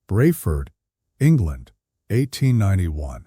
Brayford, England, 1891.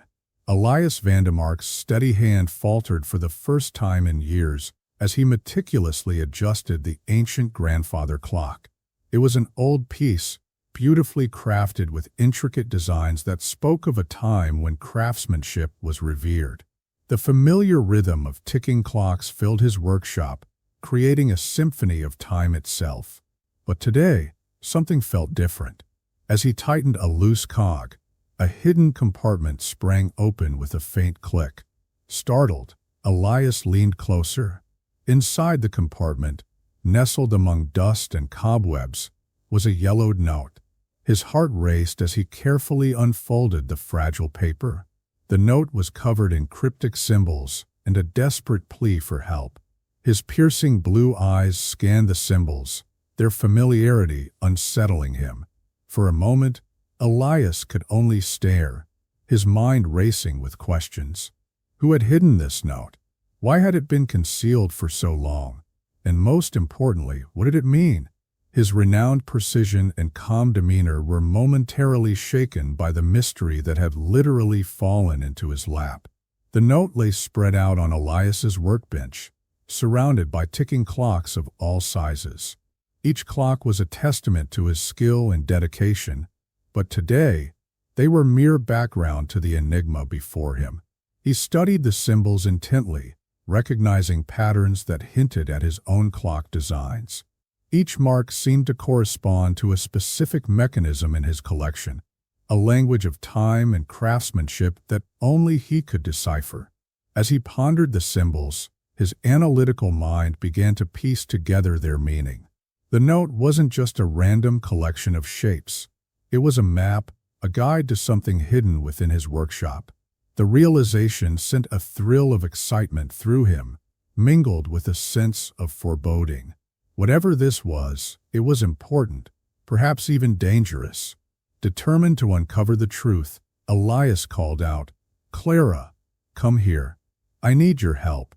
Elias Vandemark's steady hand faltered for the first time in years as he meticulously adjusted the ancient grandfather clock. It was an old piece, beautifully crafted with intricate designs that spoke of a time when craftsmanship was revered. The familiar rhythm of ticking clocks filled his workshop, creating a symphony of time itself. But today, something felt different. As he tightened a loose cog, a hidden compartment sprang open with a faint click. Startled, Elias leaned closer. Inside the compartment, nestled among dust and cobwebs, was a yellowed note. His heart raced as he carefully unfolded the fragile paper. The note was covered in cryptic symbols and a desperate plea for help. His piercing blue eyes scanned the symbols, their familiarity unsettling him. For a moment, Elias could only stare, his mind racing with questions. Who had hidden this note? Why had it been concealed for so long? And most importantly, what did it mean? His renowned precision and calm demeanor were momentarily shaken by the mystery that had literally fallen into his lap. The note lay spread out on Elias's workbench, surrounded by ticking clocks of all sizes. Each clock was a testament to his skill and dedication, but today, they were mere background to the enigma before him. He studied the symbols intently, recognizing patterns that hinted at his own clock designs. Each mark seemed to correspond to a specific mechanism in his collection, a language of time and craftsmanship that only he could decipher. As he pondered the symbols, his analytical mind began to piece together their meaning. The note wasn't just a random collection of shapes. It was a map, a guide to something hidden within his workshop. The realization sent a thrill of excitement through him, mingled with a sense of foreboding. Whatever this was, it was important, perhaps even dangerous. Determined to uncover the truth, Elias called out, "Clara, come here. I need your help."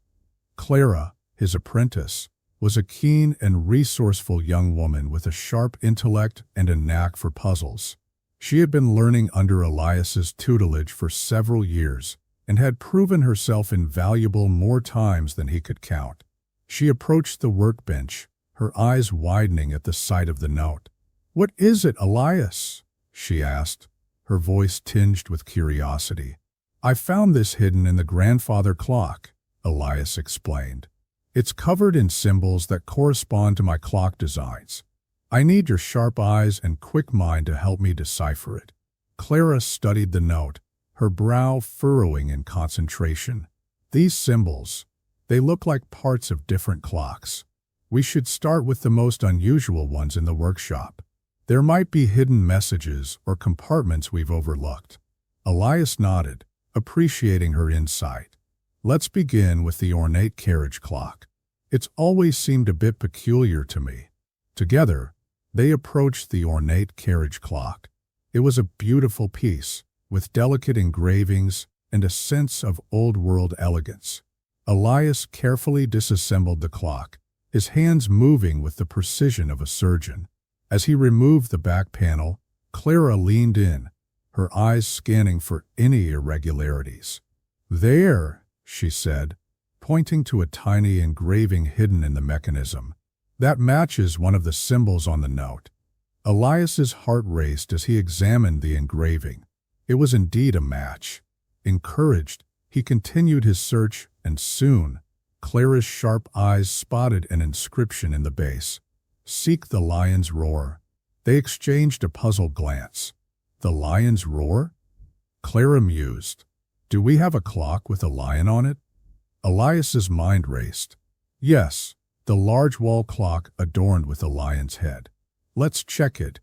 Clara, his apprentice, was a keen and resourceful young woman with a sharp intellect and a knack for puzzles. She had been learning under Elias's tutelage for several years and had proven herself invaluable more times than he could count. She approached the workbench, her eyes widening at the sight of the note. "What is it, Elias?" she asked, her voice tinged with curiosity. "I found this hidden in the grandfather clock," Elias explained. "It's covered in symbols that correspond to my clock designs. I need your sharp eyes and quick mind to help me decipher it." Clara studied the note, her brow furrowing in concentration. "These symbols, they look like parts of different clocks. We should start with the most unusual ones in the workshop. There might be hidden messages or compartments we've overlooked." Elias nodded, appreciating her insight. "Let's begin with the ornate carriage clock. It's always seemed a bit peculiar to me." Together, they approached the ornate carriage clock. It was a beautiful piece, with delicate engravings and a sense of old-world elegance. Elias carefully disassembled the clock, his hands moving with the precision of a surgeon. As he removed the back panel, Clara leaned in, her eyes scanning for any irregularities. "There," she said, pointing to a tiny engraving hidden in the mechanism. "That matches one of the symbols on the note." Elias's heart raced as he examined the engraving. It was indeed a match. Encouraged, he continued his search, and soon, Clara's sharp eyes spotted an inscription in the base. "Seek the lion's roar." They exchanged a puzzled glance. "The lion's roar?" Clara mused. "Do we have a clock with a lion on it?" Elias's mind raced. "Yes, the large wall clock adorned with a lion's head. Let's check it."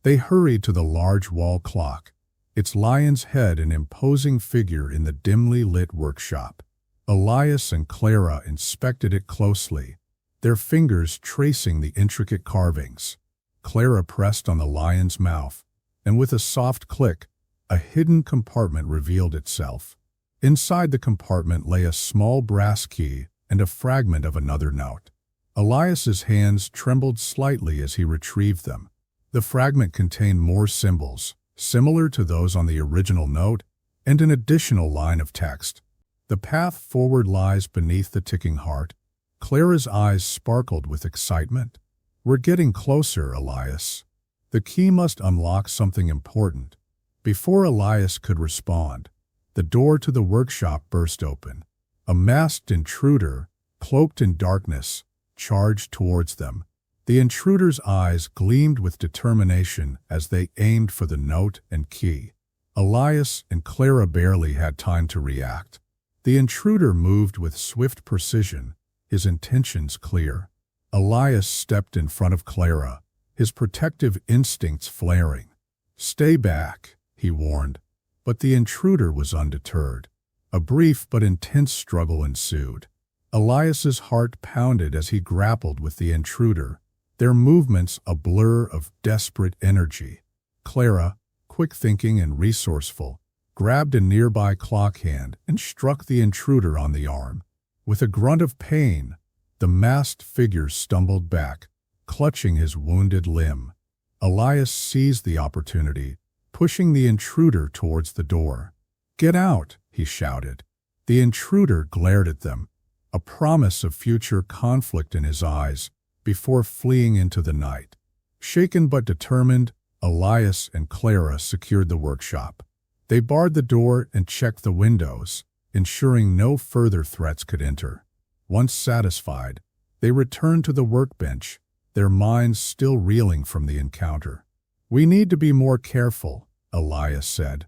They hurried to the large wall clock, its lion's head an imposing figure in the dimly lit workshop. Elias and Clara inspected it closely, their fingers tracing the intricate carvings. Clara pressed on the lion's mouth, and with a soft click, a hidden compartment revealed itself. Inside the compartment lay a small brass key and a fragment of another note. Elias's hands trembled slightly as he retrieved them. The fragment contained more symbols, similar to those on the original note, and an additional line of text. The path forward lies beneath the ticking heart. Clara's eyes sparkled with excitement. We're getting closer, Elias. The key must unlock something important. Before Elias could respond, the door to the workshop burst open. A masked intruder, cloaked in darkness, charged towards them. The intruder's eyes gleamed with determination as they aimed for the note and key. Elias and Clara barely had time to react. The intruder moved with swift precision, his intentions clear. Elias stepped in front of Clara, his protective instincts flaring. "Stay back," he warned. But the intruder was undeterred. A brief but intense struggle ensued. Elias's heart pounded as he grappled with the intruder, their movements a blur of desperate energy. Clara, quick-thinking and resourceful, grabbed a nearby clock hand and struck the intruder on the arm. With a grunt of pain, the masked figure stumbled back, clutching his wounded limb. Elias seized the opportunity, pushing the intruder towards the door. "Get out!" he shouted. The intruder glared at them, a promise of future conflict in his eyes, before fleeing into the night. Shaken but determined, Elias and Clara secured the workshop. They barred the door and checked the windows, ensuring no further threats could enter. Once satisfied, they returned to the workbench, their minds still reeling from the encounter. "We need to be more careful," Elias said,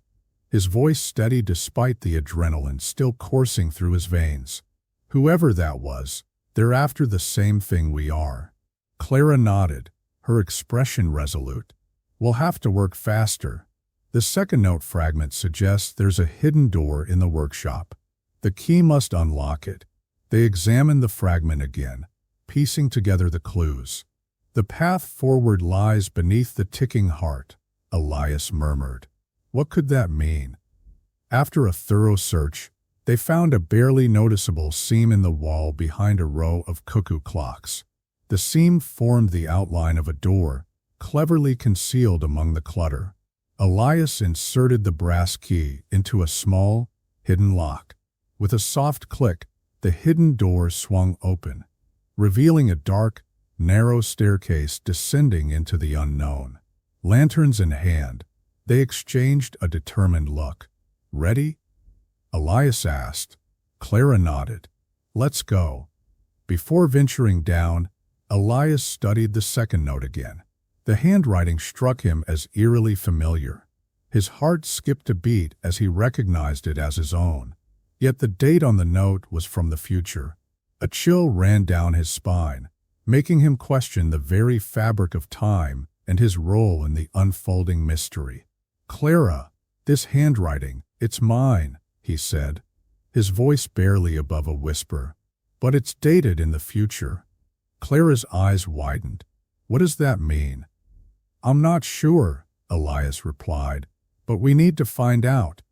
his voice steady despite the adrenaline still coursing through his veins. "Whoever that was, they're after the same thing we are." Clara nodded, her expression resolute. "We'll have to work faster." The second note fragment suggests there's a hidden door in the workshop. The key must unlock it. They examined the fragment again, piecing together the clues. "The path forward lies beneath the ticking heart," Elias murmured. What could that mean? After a thorough search, they found a barely noticeable seam in the wall behind a row of cuckoo clocks. The seam formed the outline of a door, cleverly concealed among the clutter. Elias inserted the brass key into a small, hidden lock. With a soft click, the hidden door swung open, revealing a dark, narrow staircase descending into the unknown. Lanterns in hand, they exchanged a determined look. "Ready?" Elias asked. Clara nodded. "Let's go." Before venturing down, Elias studied the second note again. The handwriting struck him as eerily familiar. His heart skipped a beat as he recognized it as his own. Yet the date on the note was from the future. A chill ran down his spine, making him question the very fabric of time and his role in the unfolding mystery. "Clara, this handwriting, it's mine," he said, his voice barely above a whisper. "But it's dated in the future." Clara's eyes widened. "What does that mean?" "I'm not sure," Elias replied, "but we need to find out."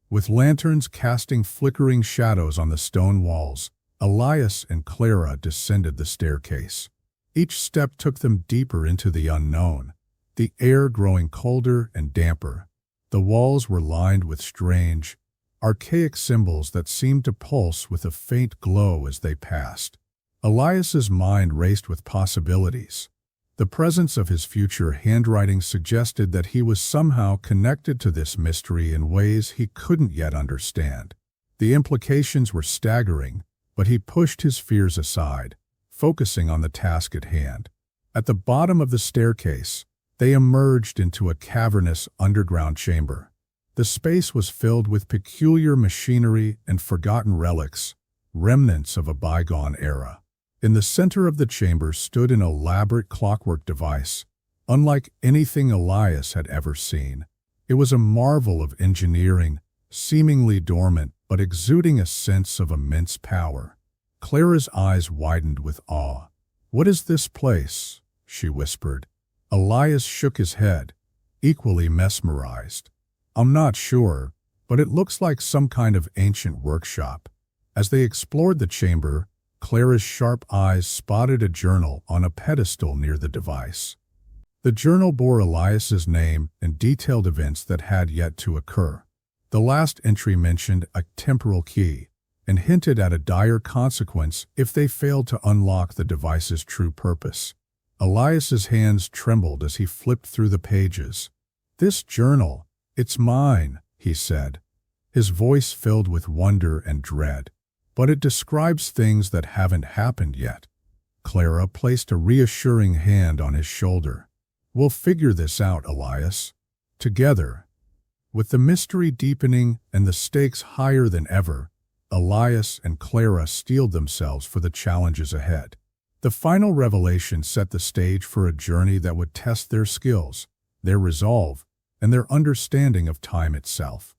With lanterns casting flickering shadows on the stone walls, Elias and Clara descended the staircase. Each step took them deeper into the unknown, the air growing colder and damper. The walls were lined with strange, archaic symbols that seemed to pulse with a faint glow as they passed. Elias's mind raced with possibilities. The presence of his future handwriting suggested that he was somehow connected to this mystery in ways he couldn't yet understand. The implications were staggering, but he pushed his fears aside, focusing on the task at hand. At the bottom of the staircase, they emerged into a cavernous underground chamber. The space was filled with peculiar machinery and forgotten relics, remnants of a bygone era. In the center of the chamber stood an elaborate clockwork device, unlike anything Elias had ever seen. It was a marvel of engineering, seemingly dormant but exuding a sense of immense power. Clara's eyes widened with awe. "What is this place?" she whispered. Elias shook his head, equally mesmerized. "I'm not sure, but it looks like some kind of ancient workshop." As they explored the chamber, Clara's sharp eyes spotted a journal on a pedestal near the device. The journal bore Elias's name and detailed events that had yet to occur. The last entry mentioned a temporal key and hinted at a dire consequence if they failed to unlock the device's true purpose. Elias's hands trembled as he flipped through the pages. "This journal, it's mine," he said, his voice filled with wonder and dread. "But it describes things that haven't happened yet." Clara placed a reassuring hand on his shoulder. "We'll figure this out, Elias. Together." With the mystery deepening and the stakes higher than ever, Elias and Clara steeled themselves for the challenges ahead. The final revelation set the stage for a journey that would test their skills, their resolve, and their understanding of time itself.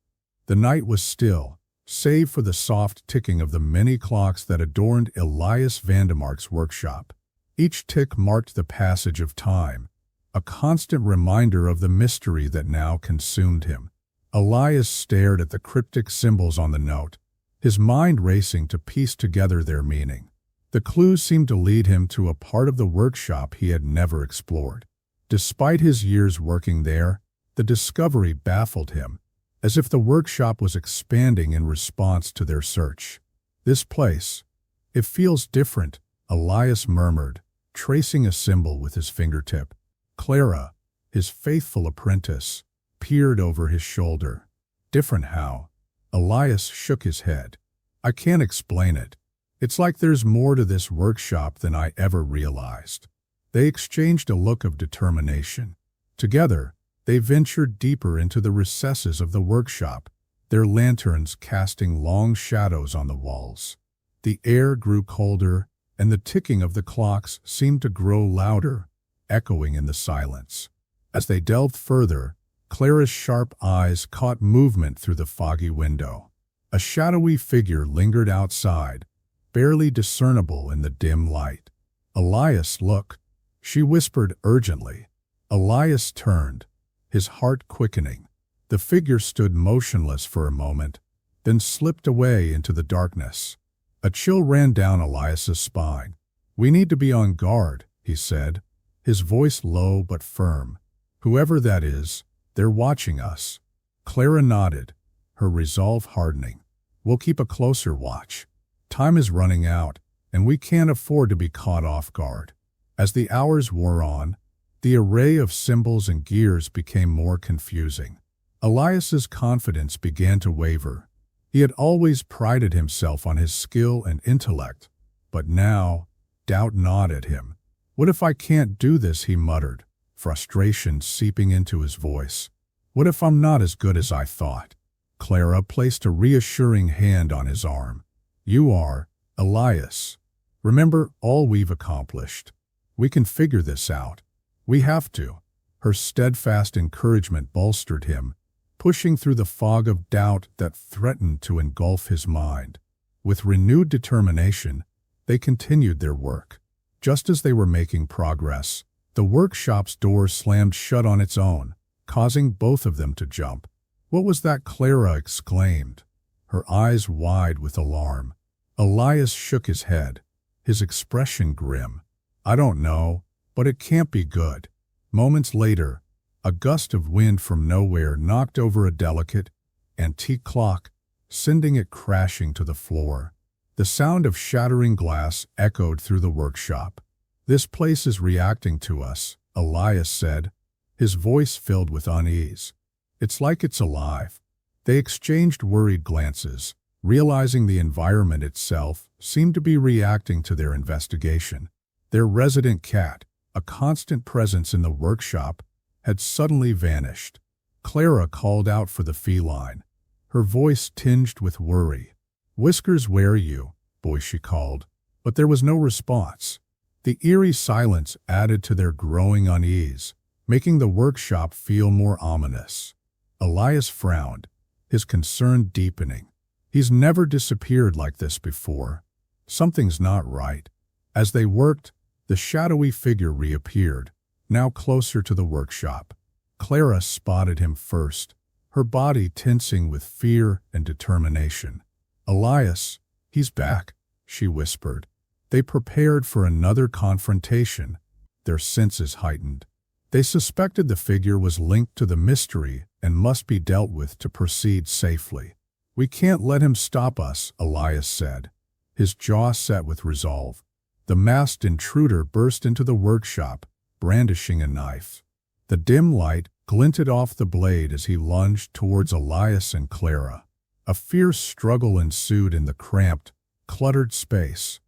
The night was still, save for the soft ticking of the many clocks that adorned Elias Vandemark's workshop. Each tick marked the passage of time, a constant reminder of the mystery that now consumed him. Elias stared at the cryptic symbols on the note, his mind racing to piece together their meaning. The clues seemed to lead him to a part of the workshop he had never explored. Despite his years working there, the discovery baffled him, as if the workshop was expanding in response to their search. "This place, it feels different," Elias murmured, tracing a symbol with his fingertip. Clara, his faithful apprentice, peered over his shoulder. "Different how?" Elias shook his head. "I can't explain it. It's like there's more to this workshop than I ever realized." They exchanged a look of determination. Together, they ventured deeper into the recesses of the workshop, their lanterns casting long shadows on the walls. The air grew colder, and the ticking of the clocks seemed to grow louder, echoing in the silence. As they delved further, Clara's sharp eyes caught movement through the foggy window. A shadowy figure lingered outside, barely discernible in the dim light. "Elias, look," she whispered urgently. Elias turned, his heart quickening. The figure stood motionless for a moment, then slipped away into the darkness. A chill ran down Elias's spine. "We need to be on guard," he said, his voice low but firm. "Whoever that is, they're watching us." Clara nodded, her resolve hardening. "We'll keep a closer watch. Time is running out, and we can't afford to be caught off guard." As the hours wore on, the array of symbols and gears became more confusing. Elias's confidence began to waver. He had always prided himself on his skill and intellect, but now, doubt gnawed at him. "What if I can't do this?" he muttered, frustration seeping into his voice. "What if I'm not as good as I thought?" Clara placed a reassuring hand on his arm. "You are, Elias. Remember all we've accomplished. We can figure this out. We have to." Her steadfast encouragement bolstered him, pushing through the fog of doubt that threatened to engulf his mind. With renewed determination, they continued their work. Just as they were making progress, the workshop's door slammed shut on its own, causing both of them to jump. "What was that?" Clara exclaimed, her eyes wide with alarm. Elias shook his head, his expression grim. "I don't know, but it can't be good." Moments later, a gust of wind from nowhere knocked over a delicate, antique clock, sending it crashing to the floor. The sound of shattering glass echoed through the workshop. "This place is reacting to us," Elias said, his voice filled with unease. "It's like it's alive." They exchanged worried glances, realizing the environment itself seemed to be reacting to their investigation. Their resident cat, a constant presence in the workshop, had suddenly vanished. Clara called out for the feline, her voice tinged with worry. "Whiskers, where are you, boy?" she called, but there was no response. The eerie silence added to their growing unease, making the workshop feel more ominous. Elias frowned, his concern deepening. "He's never disappeared like this before. Something's not right." As they worked, the shadowy figure reappeared, now closer to the workshop. Clara spotted him first, her body tensing with fear and determination. "Elias, he's back," she whispered. They prepared for another confrontation, their senses heightened. They suspected the figure was linked to the mystery and must be dealt with to proceed safely. "We can't let him stop us," Elias said, his jaw set with resolve. The masked intruder burst into the workshop, brandishing a knife. The dim light glinted off the blade as he lunged towards Elias and Clara. A fierce struggle ensued in the cramped, cluttered space.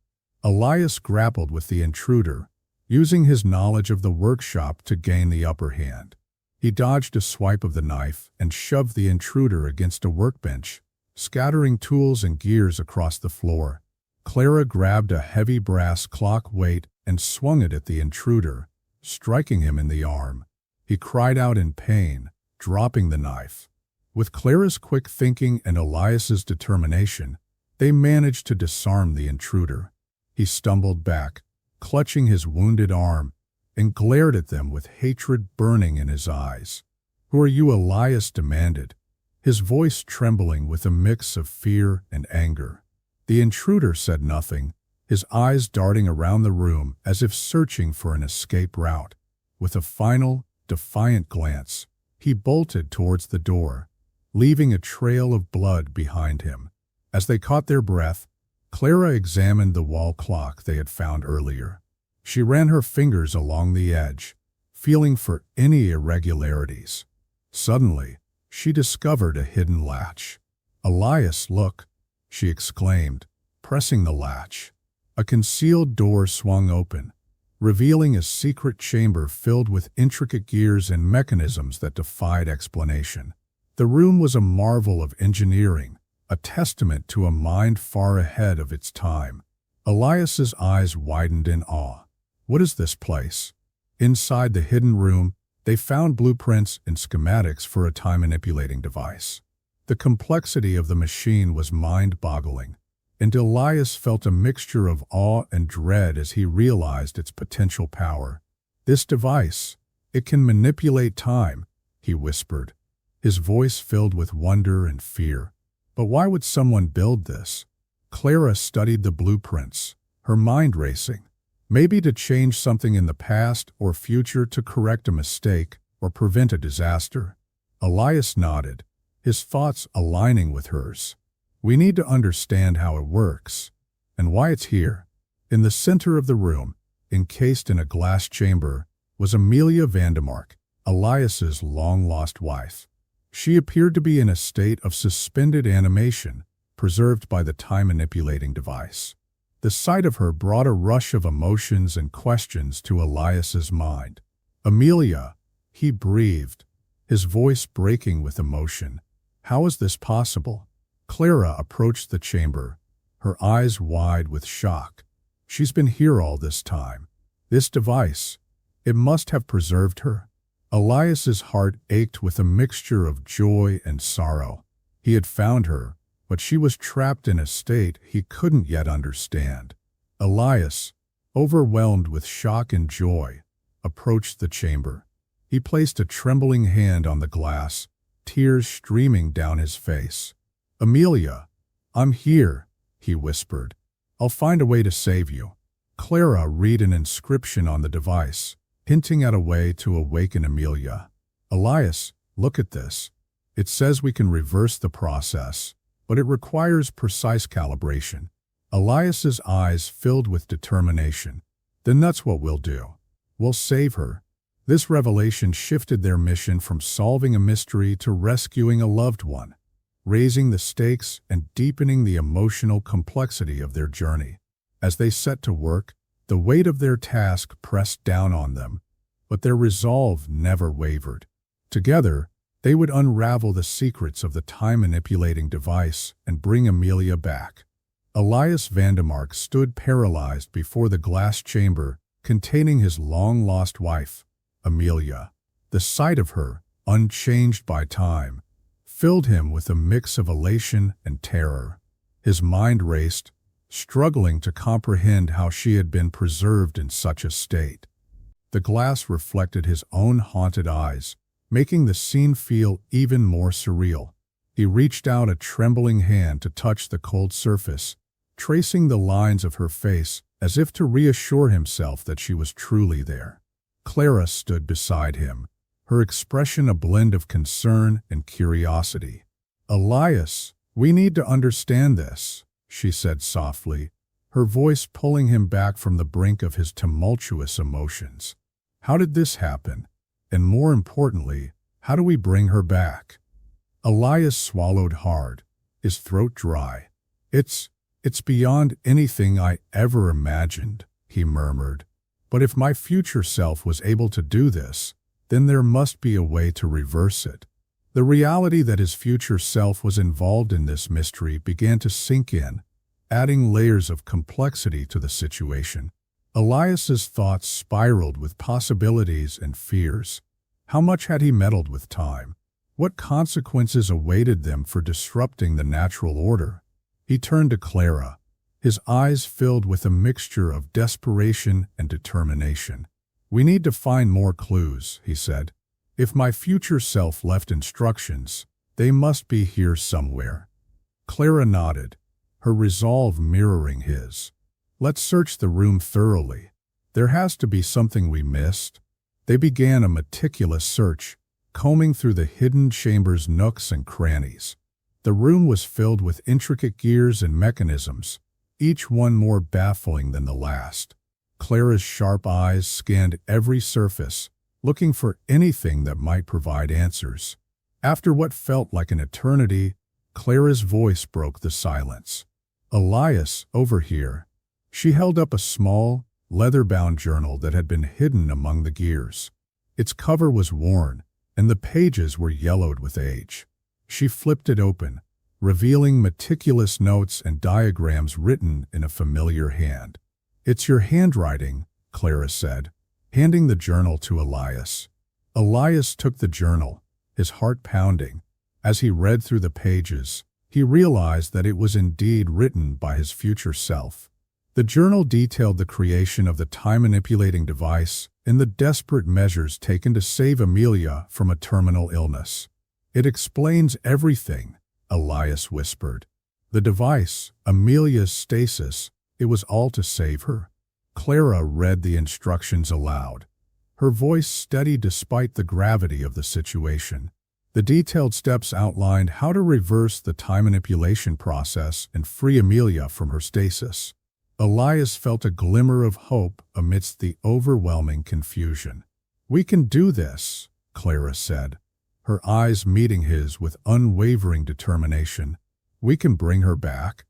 Elias grappled with the intruder, using his knowledge of the workshop to gain the upper hand. He dodged a swipe of the knife and shoved the intruder against a workbench, scattering tools and gears across the floor. Clara grabbed a heavy brass clock weight and swung it at the intruder, striking him in the arm. He cried out in pain, dropping the knife. With Clara's quick thinking and Elias's determination, they managed to disarm the intruder. He stumbled back, clutching his wounded arm, and glared at them with hatred burning in his eyes. "Who are you?" Elias demanded, his voice trembling with a mix of fear and anger. The intruder said nothing, his eyes darting around the room as if searching for an escape route. With a final, defiant glance, he bolted towards the door, leaving a trail of blood behind him. As they caught their breath, Clara examined the wall clock they had found earlier. She ran her fingers along the edge, feeling for any irregularities. Suddenly, she discovered a hidden latch. "Elias, look!" she exclaimed, pressing the latch. A concealed door swung open, revealing a secret chamber filled with intricate gears and mechanisms that defied explanation. The room was a marvel of engineering, a testament to a mind far ahead of its time. Elias's eyes widened in awe. "What is this place?" Inside the hidden room, they found blueprints and schematics for a time-manipulating device. The complexity of the machine was mind-boggling, and Elias felt a mixture of awe and dread as he realized its potential power. "This device, it can manipulate time," he whispered, his voice filled with wonder and fear. "But why would someone build this?" Clara studied the blueprints, her mind racing. Maybe to change something in the past or future, to correct a mistake or prevent a disaster. Elias nodded, his thoughts aligning with hers. "We need to understand how it works, and why it's here." In the center of the room, encased in a glass chamber, was Elias Vandemark, Elias's long-lost wife. She appeared to be in a state of suspended animation, preserved by the time-manipulating device. The sight of her brought a rush of emotions and questions to Elias's mind. "Emilia," he breathed, his voice breaking with emotion. "How is this possible?" Clara approached the chamber, her eyes wide with shock. "She's been here all this time. This device, it must have preserved her." Elias's heart ached with a mixture of joy and sorrow. He had found her, but she was trapped in a state he couldn't yet understand. Elias, overwhelmed with shock and joy, approached the chamber. He placed a trembling hand on the glass, tears streaming down his face. "Emilia, I'm here," he whispered. "I'll find a way to save you." Clara read an inscription on the device, hinting at a way to awaken Emilia. "Elias, look at this. It says we can reverse the process, but it requires precise calibration." Elias's eyes filled with determination. "Then that's what we'll do. We'll save her." This revelation shifted their mission from solving a mystery to rescuing a loved one, raising the stakes and deepening the emotional complexity of their journey. As they set to work, the weight of their task pressed down on them, but their resolve never wavered. Together, they would unravel the secrets of the time-manipulating device and bring Emilia back. Elias Vandemark stood paralyzed before the glass chamber containing his long-lost wife, Emilia. The sight of her, unchanged by time, filled him with a mix of elation and terror. His mind raced, struggling to comprehend how she had been preserved in such a state. The glass reflected his own haunted eyes, making the scene feel even more surreal. He reached out a trembling hand to touch the cold surface, tracing the lines of her face as if to reassure himself that she was truly there. Clara stood beside him, her expression a blend of concern and curiosity. "Elias, we need to understand this," she said softly, her voice pulling him back from the brink of his tumultuous emotions. "How did this happen? And more importantly, how do we bring her back?" Elias swallowed hard, his throat dry. It's beyond anything I ever imagined," he murmured. "But if my future self was able to do this, then there must be a way to reverse it." The reality that his future self was involved in this mystery began to sink in, adding layers of complexity to the situation. Elias's thoughts spiraled with possibilities and fears. How much had he meddled with time? What consequences awaited them for disrupting the natural order? He turned to Clara, his eyes filled with a mixture of desperation and determination. "We need to find more clues," he said. "If my future self left instructions, they must be here somewhere." Clara nodded, her resolve mirroring his. "Let's search the room thoroughly. There has to be something we missed." They began a meticulous search, combing through the hidden chamber's nooks and crannies. The room was filled with intricate gears and mechanisms, each one more baffling than the last. Clara's sharp eyes scanned every surface, looking for anything that might provide answers. After what felt like an eternity, Clara's voice broke the silence. "Elias, over here." She held up a small, leather-bound journal that had been hidden among the gears. Its cover was worn, and the pages were yellowed with age. She flipped it open, revealing meticulous notes and diagrams written in a familiar hand. "It's your handwriting," Clara said, handing the journal to Elias. Elias took the journal, his heart pounding. As he read through the pages, he realized that it was indeed written by his future self. The journal detailed the creation of the time-manipulating device and the desperate measures taken to save Amelia from a terminal illness. "It explains everything," Elias whispered. "The device, Amelia's stasis, it was all to save her." Clara read the instructions aloud, her voice steady despite the gravity of the situation. The detailed steps outlined how to reverse the time manipulation process and free Amelia from her stasis. Elias felt a glimmer of hope amidst the overwhelming confusion. "We can do this," Clara said, her eyes meeting his with unwavering determination. "We can bring her back."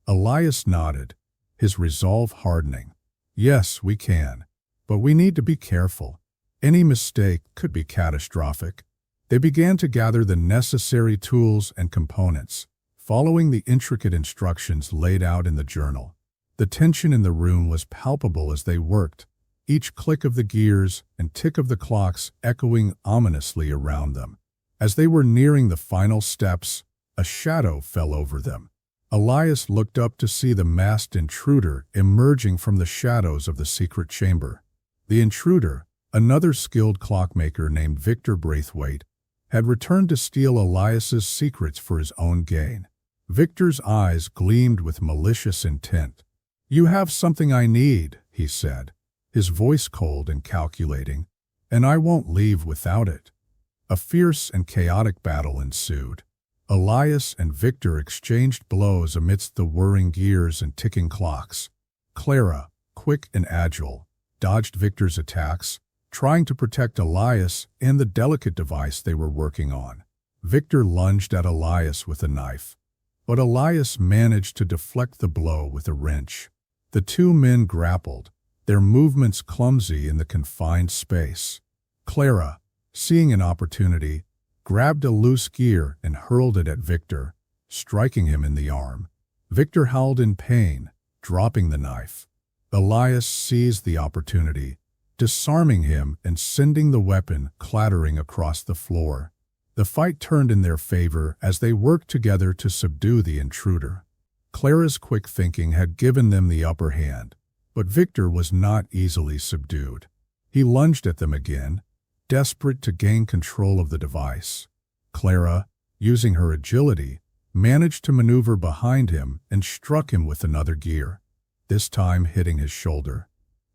Elias nodded, his resolve hardening. "Yes, we can, but we need to be careful. Any mistake could be catastrophic." They began to gather the necessary tools and components, following the intricate instructions laid out in the journal. The tension in the room was palpable as they worked, each click of the gears and tick of the clocks echoing ominously around them. As they were nearing the final steps, a shadow fell over them. Elias looked up to see the masked intruder emerging from the shadows of the secret chamber. The intruder, another skilled clockmaker named Victor Brayford, had returned to steal Elias's secrets for his own gain. Victor's eyes gleamed with malicious intent. "You have something I need," he said, his voice cold and calculating, "and I won't leave without it." A fierce and chaotic battle ensued. Elias and Victor exchanged blows amidst the whirring gears and ticking clocks. Clara, quick and agile, dodged Victor's attacks, trying to protect Elias and the delicate device they were working on. Victor lunged at Elias with a knife, but Elias managed to deflect the blow with a wrench. The two men grappled, their movements clumsy in the confined space. Clara, seeing an opportunity, grabbed a loose gear and hurled it at Victor, striking him in the arm. Victor howled in pain, dropping the knife. Elias seized the opportunity, disarming him and sending the weapon clattering across the floor. The fight turned in their favor as they worked together to subdue the intruder. Clara's quick thinking had given them the upper hand, but Victor was not easily subdued. He lunged at them again, desperate to gain control of the device. Clara, using her agility, managed to maneuver behind him and struck him with another gear, this time hitting his shoulder.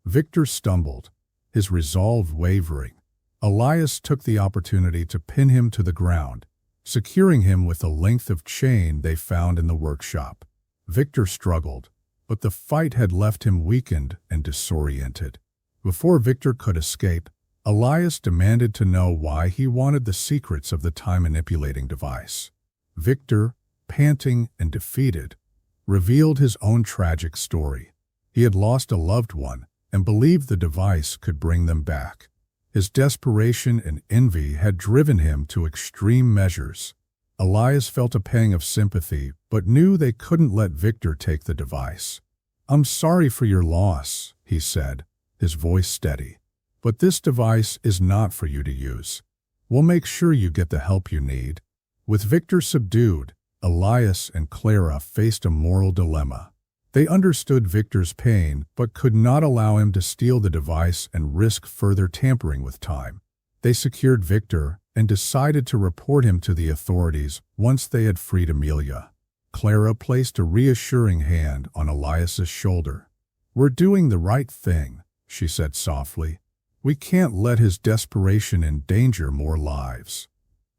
Victor stumbled, his resolve wavering. Elias took the opportunity to pin him to the ground, securing him with a length of chain they found in the workshop. Victor struggled, but the fight had left him weakened and disoriented. Before Victor could escape, Elias demanded to know why he wanted the secrets of the time-manipulating device. Victor, panting and defeated, revealed his own tragic story. He had lost a loved one and believed the device could bring them back. His desperation and envy had driven him to extreme measures. Elias felt a pang of sympathy, but knew they couldn't let Victor take the device. "I'm sorry for your loss," he said, his voice steady. "But this device is not for you to use. We'll make sure you get the help you need." With Victor subdued, Elias and Clara faced a moral dilemma. They understood Victor's pain, but could not allow him to steal the device and risk further tampering with time. They secured Victor and decided to report him to the authorities once they had freed Amelia. Clara placed a reassuring hand on Elias's shoulder. "We're doing the right thing," she said softly. "We can't let his desperation endanger more lives."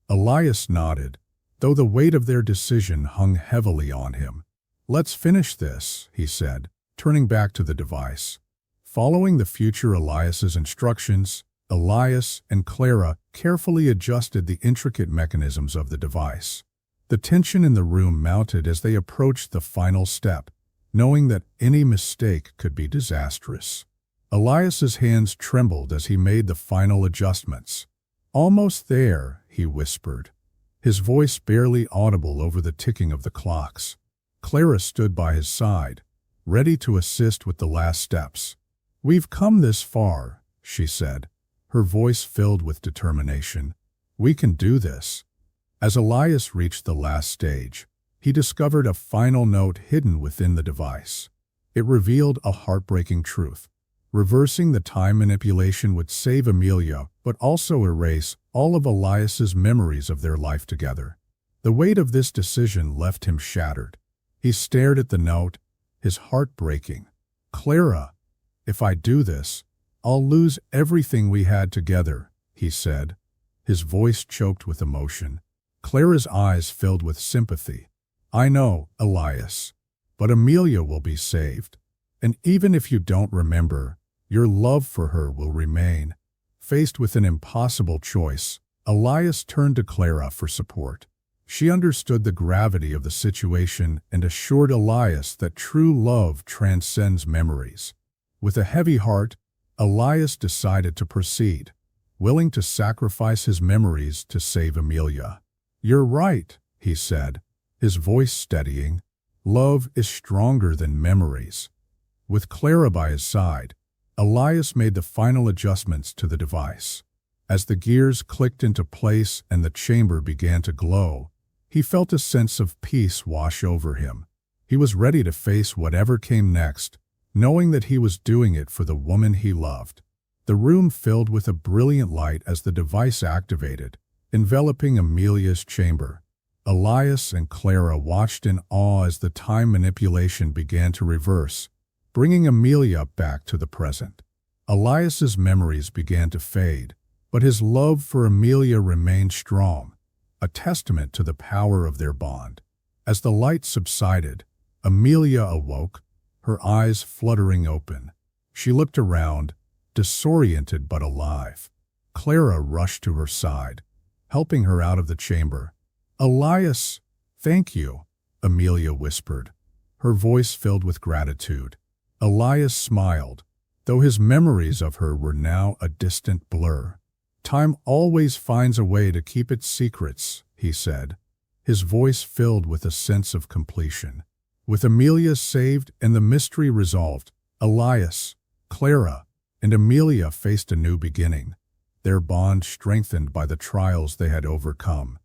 Elias nodded, though the weight of their decision hung heavily on him. "Let's finish this," he said, turning back to the device. Following the future Elias's instructions, Elias and Clara carefully adjusted the intricate mechanisms of the device. The tension in the room mounted as they approached the final step, knowing that any mistake could be disastrous. Elias's hands trembled as he made the final adjustments. "Almost there," he whispered, his voice barely audible over the ticking of the clocks. Clara stood by his side, ready to assist with the last steps. "We've come this far," she said, her voice filled with determination. "We can do this." As Elias reached the last stage, he discovered a final note hidden within the device. It revealed a heartbreaking truth. Reversing the time manipulation would save Amelia, but also erase all of Elias's memories of their life together. The weight of this decision left him shattered. He stared at the note, his heart breaking. "Clara, if I do this, I'll lose everything we had together," he said, his voice choked with emotion. Clara's eyes filled with sympathy. "I know, Elias, but Amelia will be saved. And even if you don't remember, your love for her will remain." Faced with an impossible choice, Elias turned to Clara for support. She understood the gravity of the situation and assured Elias that true love transcends memories. With a heavy heart, Elias decided to proceed, willing to sacrifice his memories to save Amelia. "You're right," he said, his voice steadying. "Love is stronger than memories." With Clara by his side, Elias made the final adjustments to the device. As the gears clicked into place and the chamber began to glow, he felt a sense of peace wash over him. He was ready to face whatever came next, knowing that he was doing it for the woman he loved. The room filled with a brilliant light as the device activated, enveloping Amelia's chamber. Elias and Clara watched in awe as the time manipulation began to reverse, bringing Amelia back to the present. Elias's memories began to fade, but his love for Amelia remained strong, a testament to the power of their bond. As the light subsided, Amelia awoke, her eyes fluttering open. She looked around, disoriented but alive. Clara rushed to her side, helping her out of the chamber. "Elias, thank you," Amelia whispered, her voice filled with gratitude. Elias smiled, though his memories of her were now a distant blur. "Time always finds a way to keep its secrets," he said, his voice filled with a sense of completion. With Amelia saved and the mystery resolved, Elias, Clara, and Amelia faced a new beginning, their bond strengthened by the trials they had overcome.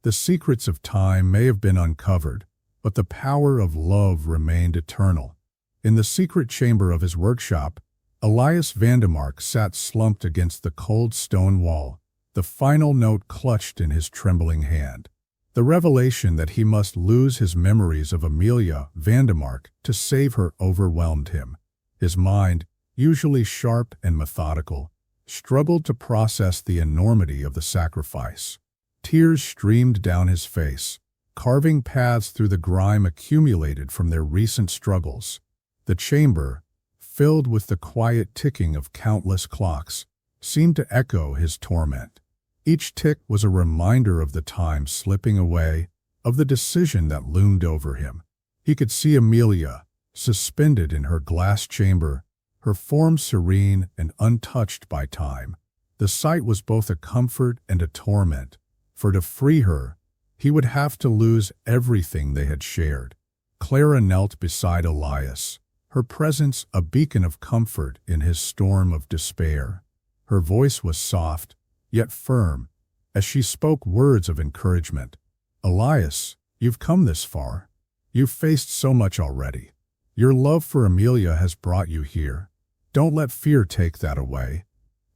The secrets of time may have been uncovered, but the power of love remained eternal. In the secret chamber of his workshop, Elias Vandemark sat slumped against the cold stone wall, the final note clutched in his trembling hand. The revelation that he must lose his memories of Amelia Vandemark to save her overwhelmed him. His mind, usually sharp and methodical, struggled to process the enormity of the sacrifice. Tears streamed down his face, carving paths through the grime accumulated from their recent struggles. The chamber, filled with the quiet ticking of countless clocks, seemed to echo his torment. Each tick was a reminder of the time slipping away, of the decision that loomed over him. He could see Amelia, suspended in her glass chamber, her form serene and untouched by time. The sight was both a comfort and a torment, for to free her, he would have to lose everything they had shared. Clara knelt beside Elias, her presence a beacon of comfort in his storm of despair. Her voice was soft, yet firm, as she spoke words of encouragement. "Elias, you've come this far. You've faced so much already. Your love for Amelia has brought you here. Don't let fear take that away."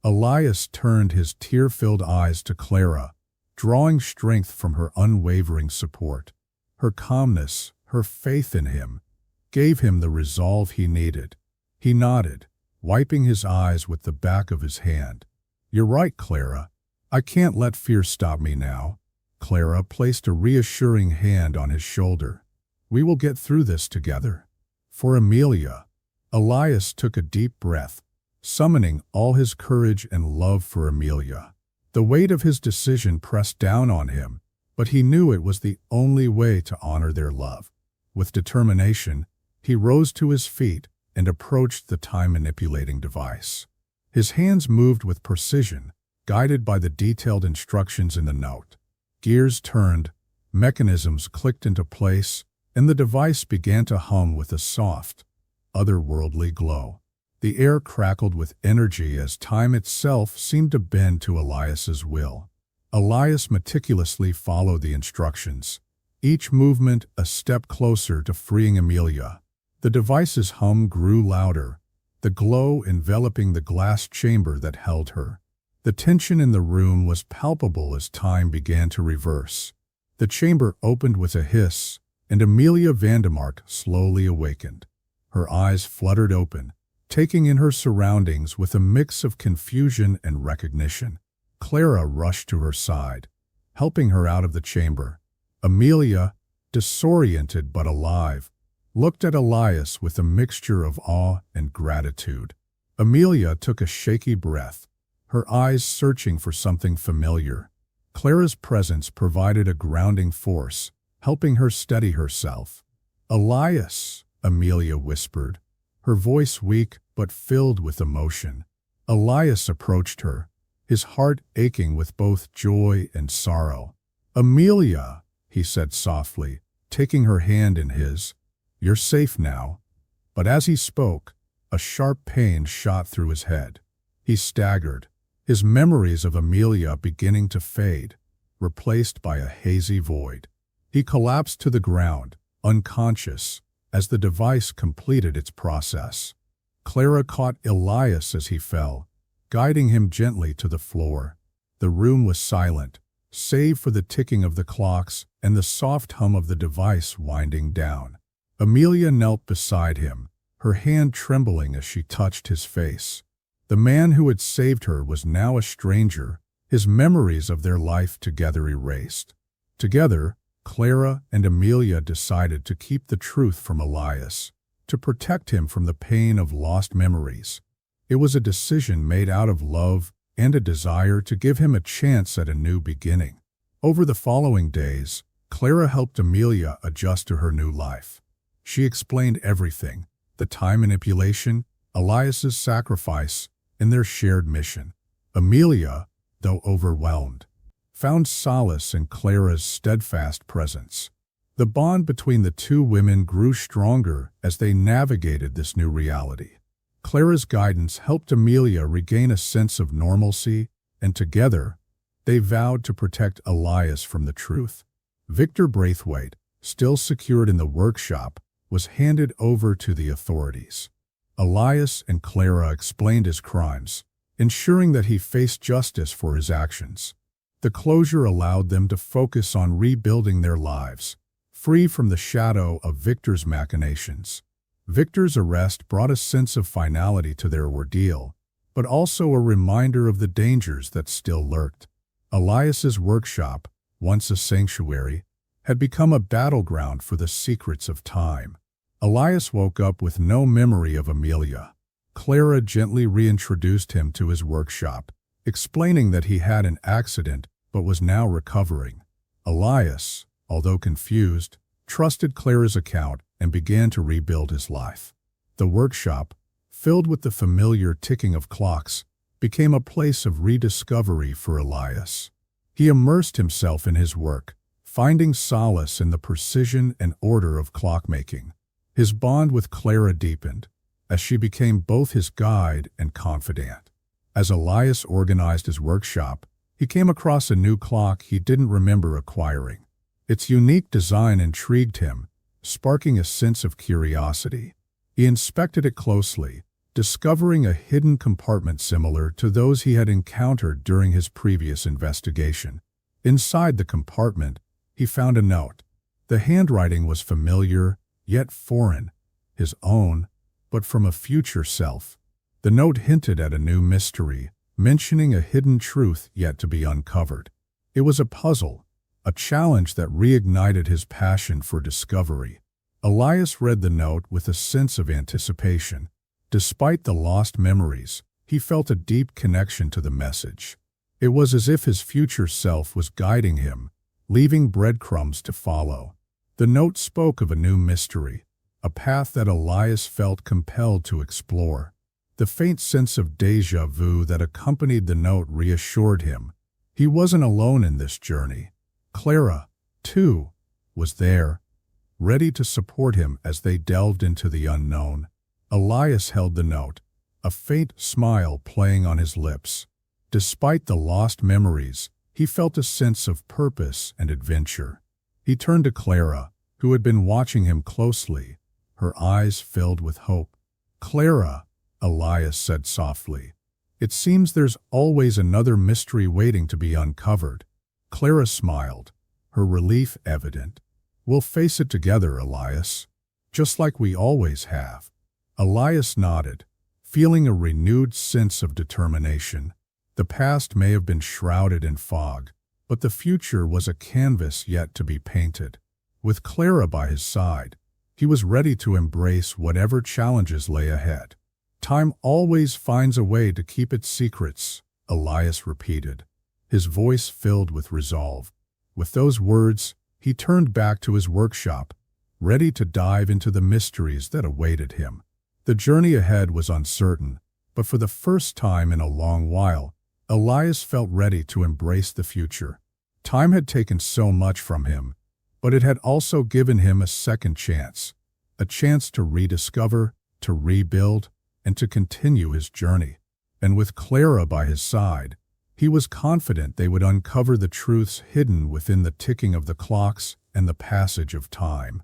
Elias turned his tear-filled eyes to Clara, drawing strength from her unwavering support. Her calmness, her faith in him, gave him the resolve he needed. He nodded, wiping his eyes with the back of his hand. "You're right, Clara. I can't let fear stop me now." Clara placed a reassuring hand on his shoulder. "We will get through this together." For Amelia, Elias took a deep breath, summoning all his courage and love for Amelia. The weight of his decision pressed down on him, but he knew it was the only way to honor their love. With determination, he rose to his feet and approached the time-manipulating device. His hands moved with precision, guided by the detailed instructions in the note. Gears turned, mechanisms clicked into place, and the device began to hum with a soft, otherworldly glow. The air crackled with energy as time itself seemed to bend to Elias's will. Elias meticulously followed the instructions, each movement a step closer to freeing Amelia. The device's hum grew louder, the glow enveloping the glass chamber that held her. The tension in the room was palpable as time began to reverse. The chamber opened with a hiss, and Amelia Vandemark slowly awakened. Her eyes fluttered open, taking in her surroundings with a mix of confusion and recognition. Clara rushed to her side, helping her out of the chamber. Amelia, disoriented but alive, looked at Elias with a mixture of awe and gratitude. Amelia took a shaky breath, her eyes searching for something familiar. Clara's presence provided a grounding force, helping her steady herself. "Elias," Amelia whispered, her voice weak but filled with emotion. Elias approached her, his heart aching with both joy and sorrow. "Amelia," he said softly, taking her hand in his, "you're safe now." But as he spoke, a sharp pain shot through his head. He staggered, his memories of Amelia beginning to fade, replaced by a hazy void. He collapsed to the ground, unconscious, as the device completed its process. Clara caught Elias as he fell, guiding him gently to the floor. The room was silent, save for the ticking of the clocks and the soft hum of the device winding down. Amelia knelt beside him, her hand trembling as she touched his face. The man who had saved her was now a stranger, his memories of their life together erased. Together, Clara and Amelia decided to keep the truth from Elias, to protect him from the pain of lost memories. It was a decision made out of love and a desire to give him a chance at a new beginning. Over the following days, Clara helped Amelia adjust to her new life. She explained everything: the time manipulation, Elias's sacrifice, and their shared mission. Amelia, though overwhelmed, found solace in Clara's steadfast presence. The bond between the two women grew stronger as they navigated this new reality. Clara's guidance helped Amelia regain a sense of normalcy, and together, they vowed to protect Elias from the truth. Victor Brayford, still secured in the workshop, was handed over to the authorities. Elias and Clara explained his crimes, ensuring that he faced justice for his actions. The closure allowed them to focus on rebuilding their lives, free from the shadow of Victor's machinations. Victor's arrest brought a sense of finality to their ordeal, but also a reminder of the dangers that still lurked. Elias's workshop, once a sanctuary, had become a battleground for the secrets of time. Elias woke up with no memory of Amelia. Clara gently reintroduced him to his workshop, explaining that he had an accident but was now recovering. Elias, although confused, trusted Clara's account and began to rebuild his life. The workshop, filled with the familiar ticking of clocks, became a place of rediscovery for Elias. He immersed himself in his work, finding solace in the precision and order of clockmaking. His bond with Clara deepened, as she became both his guide and confidant. As Elias organized his workshop, he came across a new clock he didn't remember acquiring. Its unique design intrigued him, sparking a sense of curiosity. He inspected it closely, discovering a hidden compartment similar to those he had encountered during his previous investigation. Inside the compartment, he found a note. The handwriting was familiar, yet foreign, his own, but from a future self. The note hinted at a new mystery, mentioning a hidden truth yet to be uncovered. It was a puzzle, a challenge that reignited his passion for discovery. Elias read the note with a sense of anticipation. Despite the lost memories, he felt a deep connection to the message. It was as if his future self was guiding him, leaving breadcrumbs to follow. The note spoke of a new mystery, a path that Elias felt compelled to explore. The faint sense of déjà vu that accompanied the note reassured him. He wasn't alone in this journey. Clara, too, was there, ready to support him as they delved into the unknown. Elias held the note, a faint smile playing on his lips. Despite the lost memories, he felt a sense of purpose and adventure. He turned to Clara, who had been watching him closely, her eyes filled with hope. "Clara," Elias said softly, "it seems there's always another mystery waiting to be uncovered." Clara smiled, her relief evident. "We'll face it together, Elias, just like we always have." Elias nodded, feeling a renewed sense of determination. The past may have been shrouded in fog, but the future was a canvas yet to be painted. With Clara by his side, he was ready to embrace whatever challenges lay ahead. "Time always finds a way to keep its secrets," Elias repeated, his voice filled with resolve. With those words, he turned back to his workshop, ready to dive into the mysteries that awaited him. The journey ahead was uncertain, but for the first time in a long while, Elias felt ready to embrace the future. Time had taken so much from him, but it had also given him a second chance, a chance to rediscover, to rebuild, and to continue his journey. And with Clara by his side, he was confident they would uncover the truths hidden within the ticking of the clocks and the passage of time.